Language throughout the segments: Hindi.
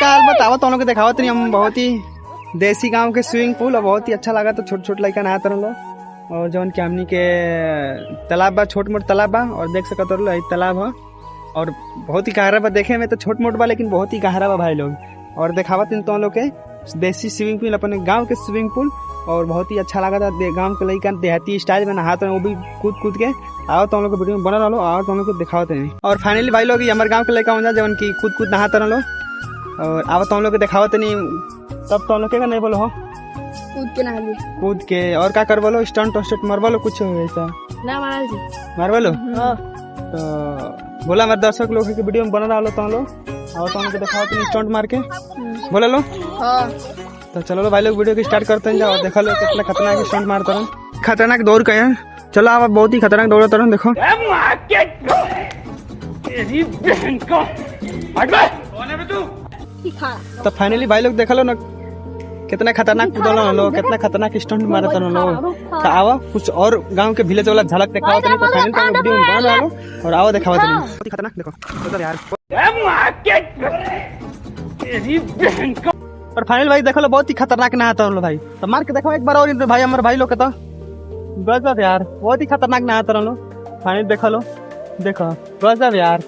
हाल बताओ तो लोग दिखावत नहीं हम बहुत ही देसी गांव के स्विमिंग पूल और बहुत ही अच्छा लगा। तो छोट छोट लड़का नहात रहो और जौन के हमनी के तालाब बा, छोट मोट तालाब बा और देख सकत रहो तालाब है और बहुत ही गहरा बा। देखे में तो छोट मोट बा लेकिन बहुत ही गहरा बा भाई लोग। और दिखावत इन तो लोग के देसी स्विमिंग पूल, अपने गाँव के स्विमिंग पूल और बहुत ही अच्छा लगा था। गाँव के लड़का देहाती स्टाइल में नहात रहे, वो भी कूद कूद के। आओ तो हम लोग को वीडियो में बना रहो, आओ तो हम लोग को दिखावते हैं। और फाइनली भाई लोग हमारे गाँव के लड़का हो जाए जवन की कूद कूद नहाते रहो और आओ तो हम लोग को दिखावते नहीं। तब तो हम लोग के नहीं बोलो हो कूद के नहा ली, कूद के और क्या कर बोलो, स्टंट वस्टंट मार बोलो, कुछ हो ऐसा ना मार जी मार बोलो। हां तो बोला हमारे दर्शक लोग के वीडियो में बना रहा तो हम लोग आओ तो हम लोग को दिखावते नहीं स्टंट मार के बोला लो। हां तो चलो लो भाई लोग वीडियो की स्टार्ट करते हैं। जाओ देखा लो कितना खतरनाक स्टंट मारता रहा, खतरनाक दौड़ का है। चलो आप बहुत ही खतरनाक दौड़ता रहा देखो। तो फाइनली भाई लोग देखा लो ना कितना खतरनाक कूदल लो, कितना खतरनाक स्टंट मारता लो। तो आओ कुछ और गांव के विलेज वाला झलक दिखाओ तो फाइनल तो वीडियो में बना लो और आओ दिखाओ तो बहुत ही खतरनाक देखो तो यार। और फाइनल भाई देखो लो बहुत ही खतरनाक नहाता लो भाई। तो मार के देखो एक बार और भाई हमारे भाई लोग के तो गजब यार, बहुत ही खतरनाक नहाता लो। फाइनल देखो लो, देखो गजब यार।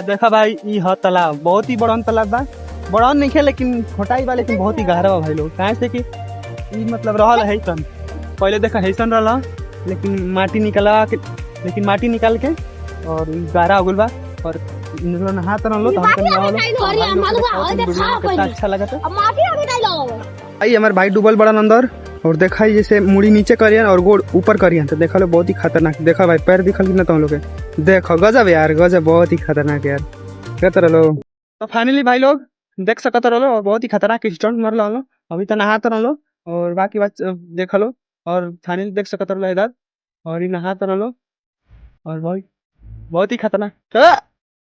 देखा भाई ये तालाब बहुत ही बड़ा तालाब बा, बड़ा नहीं है लेकिन छोटाई बा लेकिन बहुत ही गहरा बा भाई लोग। कहाँ से कि मतलब रहल है सन पहले देखा हैसन रहा लेकिन माटी निकला के, लेकिन माटी निकाल के और गहरा हो गल बा और नहात रहो तो कितना अच्छा लगा था। आई हमारे भाई डूबल बड़ा अंदर और देखा जैसे मुड़ी नीचे करियन और गोड़ ऊपर करियन। तो देखा लो बहुत ही खतरनाक, देखा भाई पैर दिखल कितना तुम लोग देखो गजब यार, गजब बहुत ही खतरनाक यार कहते रहो। तो फाइनली भाई लोग देख सकते रहो और बहुत ही खतरनाक स्टंट मार लो। अभी तो नहाते रहो और बाकी बात देख लो और फाइनली देख सकते रहो इधर और नहाते रहो और बहुत ही खतरनाक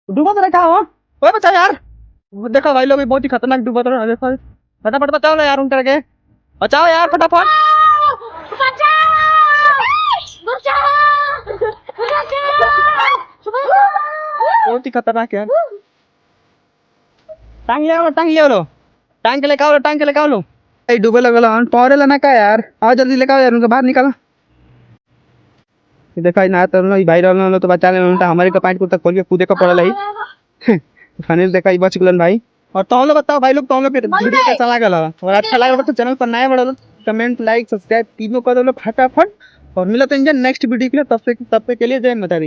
डूबा तो रखा हो बच्चा यार। देखो भाई लोग बहुत ही खतरनाक डूबा तो देखो, फटाफट बचाओ ना यार, उन करके बचाओ यार फटाफट। बहुत ही खतरनाक यार। टांग ले लो टांग के लेके आओ, टांग के लेके आओ लो। डूबे लगल पौरे लेना का यार, आओ जल्दी लेके आओ यार, उनको बाहर निकालो। देखा ना तो भाई रहलो तो बचा ले, हमारे का पैंट कुर्ता खोल के कूदे का पड़ल है। फाइनल देखा बच गलन भाई। और तो हम लोग बताओ भाई लोग, तो हम लोग वीडियो कैसा लागल और अच्छा लगा तो चैनल पर नया बढ़ो कमेंट लाइक सब्सक्राइब तीनों कर दो फटाफट। और मिला तो नेक्स्ट वीडियो के लिए, तब से के लिए जय माता दी।